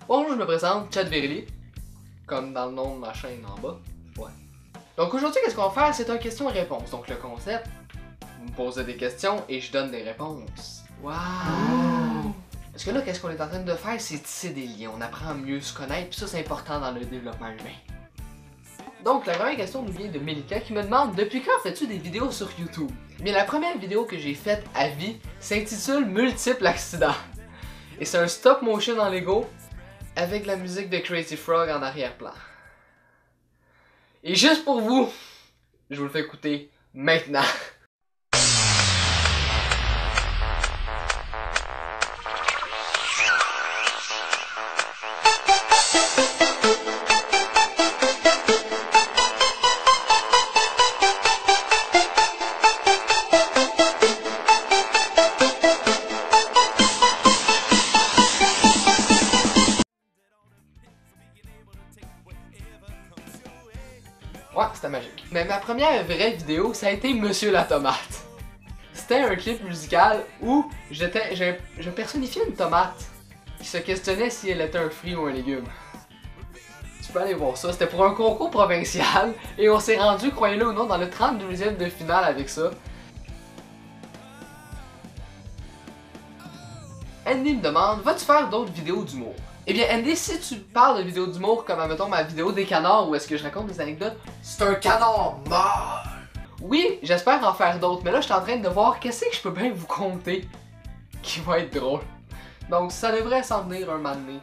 Bonjour, je me présente, Chad Verily, comme dans le nom de ma chaîne en bas. Ouais. Donc aujourd'hui, qu'est-ce qu'on va faire? C'est un question-réponse. Donc le concept, vous me posez des questions et je donne des réponses. Waouh! Parce que là, qu'est-ce qu'on est en train de faire? C'est tisser des liens. On apprend à mieux se connaître, puis ça, c'est important dans le développement humain. Donc la première question nous vient de Melika qui me demande: depuis quand fais-tu des vidéos sur YouTube? Bien, la première vidéo que j'ai faite à vie s'intitule Multiples accidents. Et c'est un stop motion en Lego avec la musique de Crazy Frog en arrière-plan. Et juste pour vous, je vous le fais écouter maintenant. Ouais, c'était magique. Mais ma première vraie vidéo, ça a été Monsieur la Tomate. C'était un clip musical où je personnifiais une tomate qui se questionnait si elle était un fruit ou un légume. Tu peux aller voir ça, c'était pour un concours provincial et on s'est rendu, croyez-le ou non, dans le 32e de finale avec ça. Andy me demande: vas-tu faire d'autres vidéos d'humour? Eh bien Andy, si tu parles de vidéos d'humour comme admettons ma vidéo des canards où est-ce que je raconte des anecdotes, c'est un canard mort! Oui, j'espère en faire d'autres, mais là je suis en train de voir qu'est-ce que je peux bien vous conter qui va être drôle. Donc ça devrait s'en venir un moment donné.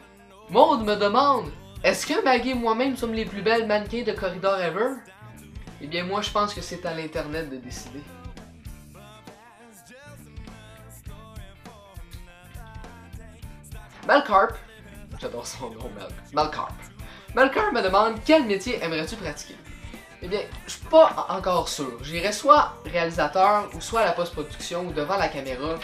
Maud me demande: est-ce que Maggie et moi-même sommes les plus belles mannequins de corridor ever? Eh bien moi je pense que c'est à l'internet de décider. Malcarp, j'adore son nom, Malcarp. Malcarp me demande: quel métier aimerais-tu pratiquer? Eh bien, je suis pas encore sûr. J'irais soit réalisateur, ou soit à la post-production, ou devant la caméra.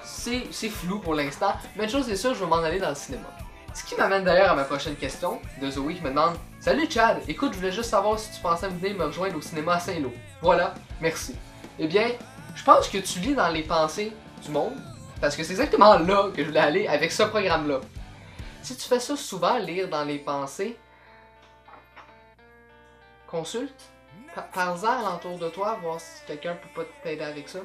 C'est flou pour l'instant, mais une chose est sûre, je vais m'en aller dans le cinéma. Ce qui m'amène d'ailleurs à ma prochaine question, de Zoé qui me demande: salut Chad, écoute, je voulais juste savoir si tu pensais venir me rejoindre au cinéma à Saint-Lô. Voilà, merci. Eh bien, je pense que tu lis dans les pensées du monde, parce que c'est exactement là que je voulais aller avec ce programme-là. Si tu fais ça souvent, lire dans les pensées, consulte, parle-en alentour de toi, voir si quelqu'un peut pas t'aider avec ça.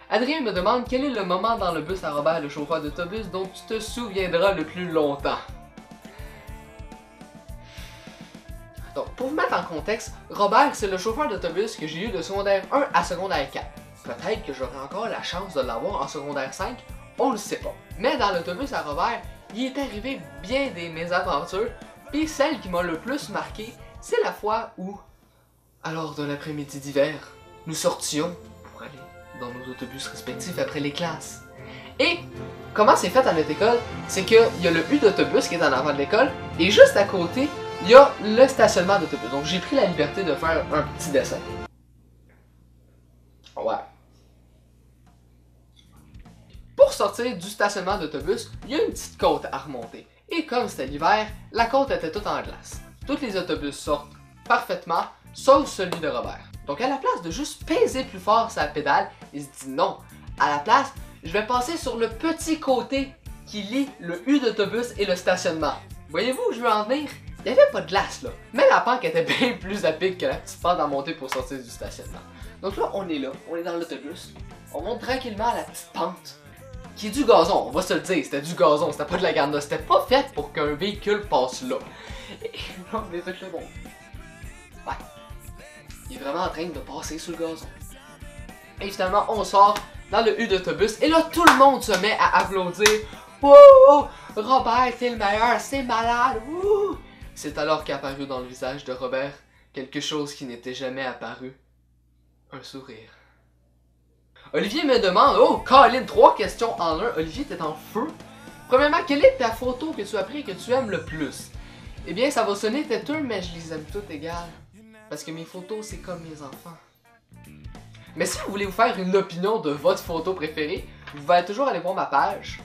Adrien me demande: quel est le moment dans le bus à Robert, le chauffeur d'autobus, dont tu te souviendras le plus longtemps? Donc, pour vous mettre en contexte, Robert, c'est le chauffeur d'autobus que j'ai eu de secondaire 1 à secondaire 4. Peut-être que j'aurai encore la chance de l'avoir en secondaire 5, on le sait pas. Mais dans l'autobus à Robert, il est arrivé bien des mésaventures, et celle qui m'a le plus marqué, c'est la fois où, alors de l'après-midi d'hiver, nous sortions pour aller dans nos autobus respectifs après les classes. Et comment c'est fait à notre école? C'est qu'il y a le U d'autobus qui est en avant de l'école, et juste à côté, il y a le stationnement d'autobus. Donc j'ai pris la liberté de faire un petit dessin. Ouais. Pour sortir du stationnement d'autobus, il y a une petite côte à remonter. Et comme c'était l'hiver, la côte était toute en glace. Tous les autobus sortent parfaitement, sauf celui de Robert. Donc à la place de juste peser plus fort sa pédale, il se dit non. À la place, je vais passer sur le petit côté qui lie le U d'autobus et le stationnement. Voyez-vous où je veux en venir? Il n'y avait pas de glace là, mais la pente était bien plus à pic que la petite pente à monter pour sortir du stationnement. Donc là, on est dans l'autobus, on monte tranquillement à la petite pente, qui est du gazon, on va se le dire, c'était du gazon, c'était pas de la garnotte, c'était pas fait pour qu'un véhicule passe là. Et là, on est fait le bon. Ouais. Il est vraiment en train de passer sous le gazon. Et finalement, on sort dans le U d'autobus, et là, tout le monde se met à applaudir. Wouh! Robert, t'es le meilleur, c'est malade! Wouh! C'est alors qu'apparut dans le visage de Robert quelque chose qui n'était jamais apparu. Un sourire. Olivier me demande: oh, Colin, 3 questions en un. Olivier, t'es en feu. Premièrement, quelle est ta photo que tu as prise et que tu aimes le plus? Eh bien, ça va sonner têteux, mais je les aime toutes égales. Parce que mes photos, c'est comme mes enfants. Mais si vous voulez vous faire une opinion de votre photo préférée, vous pouvez toujours aller voir ma page,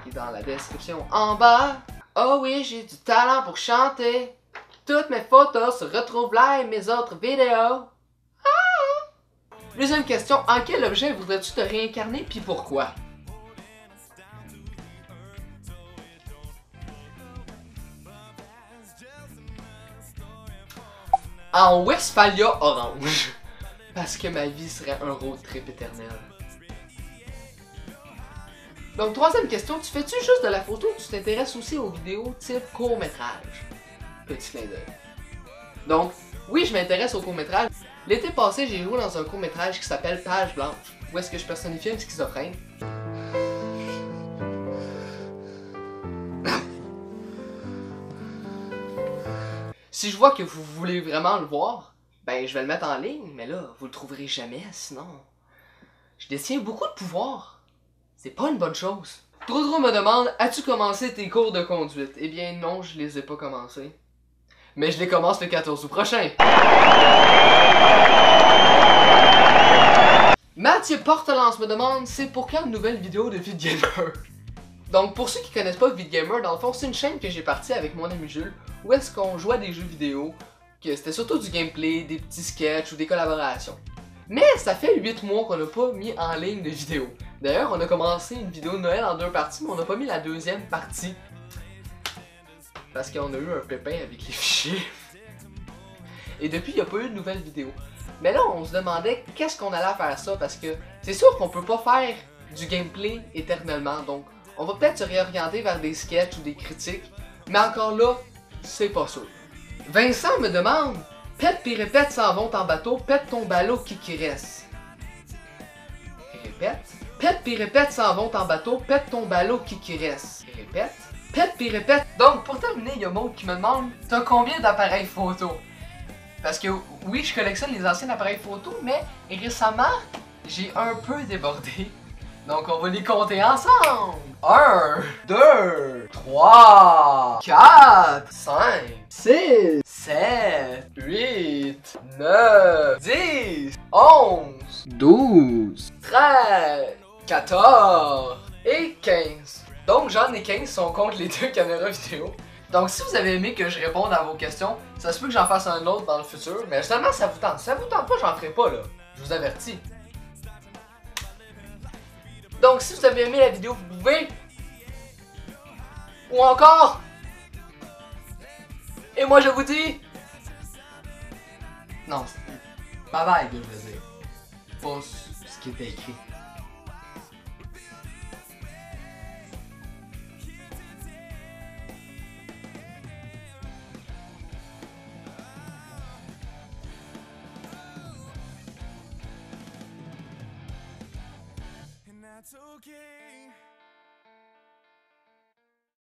qui est dans la description en bas. Oh oui, j'ai du talent pour chanter. Toutes mes photos se retrouvent là et mes autres vidéos. Deuxième question, en quel objet voudrais-tu te réincarner puis pourquoi? en Westphalia orange. Parce que ma vie serait un road trip éternel. Donc, troisième question, tu fais-tu juste de la photo ou tu t'intéresses aussi aux vidéos type court-métrage? Petit clin d'œil. Donc, oui, je m'intéresse aux courts-métrages. L'été passé, j'ai joué dans un court-métrage qui s'appelle Page Blanche, où est-ce que je personnifiais une schizophrène. Si je vois que vous voulez vraiment le voir, ben je vais le mettre en ligne, mais là, vous le trouverez jamais, sinon... Je détiens beaucoup de pouvoir. C'est pas une bonne chose. Trop me demande, as-tu commencé tes cours de conduite? Eh bien non, je les ai pas commencés. Mais je les commence le 14 août prochain. Mathieu Portelance me demande, c'est pour quand une nouvelle vidéo de VidGamer? Donc pour ceux qui connaissent pas VidGamer, dans le fond c'est une chaîne que j'ai partie avec mon ami Jules, où est-ce qu'on jouait à des jeux vidéo, que c'était surtout du gameplay, des petits sketchs ou des collaborations. Mais ça fait 8 mois qu'on n'a pas mis en ligne de vidéo. D'ailleurs, on a commencé une vidéo de Noël en 2 parties, mais on n'a pas mis la deuxième partie. Parce qu'on a eu un pépin avec les fichiers. Et depuis, il n'y a pas eu de nouvelles vidéos. Mais là, on se demandait qu'est-ce qu'on allait faire ça, parce que c'est sûr qu'on peut pas faire du gameplay éternellement. Donc, on va peut-être se réorienter vers des sketchs ou des critiques. Mais encore là, c'est pas sûr. Vincent me demande, pète pis répète s'en vont en bateau, pète ton ballot qui reste. Répète. Pète pis répète s'en vont en bateau, pète ton ballot qui reste. Répète. Pète pis répète. Donc pour terminer, il y a Maud qui me demande, t'as combien d'appareils photo? Parce que oui, je collectionne les anciens appareils photo, mais récemment, j'ai un peu débordé. Donc on va les compter ensemble. 1, 2, 3, 4, 5, 6, 7, 8, 9, 10, 11, 12, 13, 14 et 15. Donc j'en ai 15 si on compte les deux caméras vidéo. Donc si vous avez aimé que je réponde à vos questions, ça se peut que j'en fasse un autre dans le futur, mais seulement ça vous tente. Si ça vous tente pas, j'en ferai pas là. Je vous avertis. Donc si vous avez aimé la vidéo, vous pouvez... Ou encore... Et moi je vous dis... Non, bye bye que je veux dire. Pas ce qui était écrit. That's okay.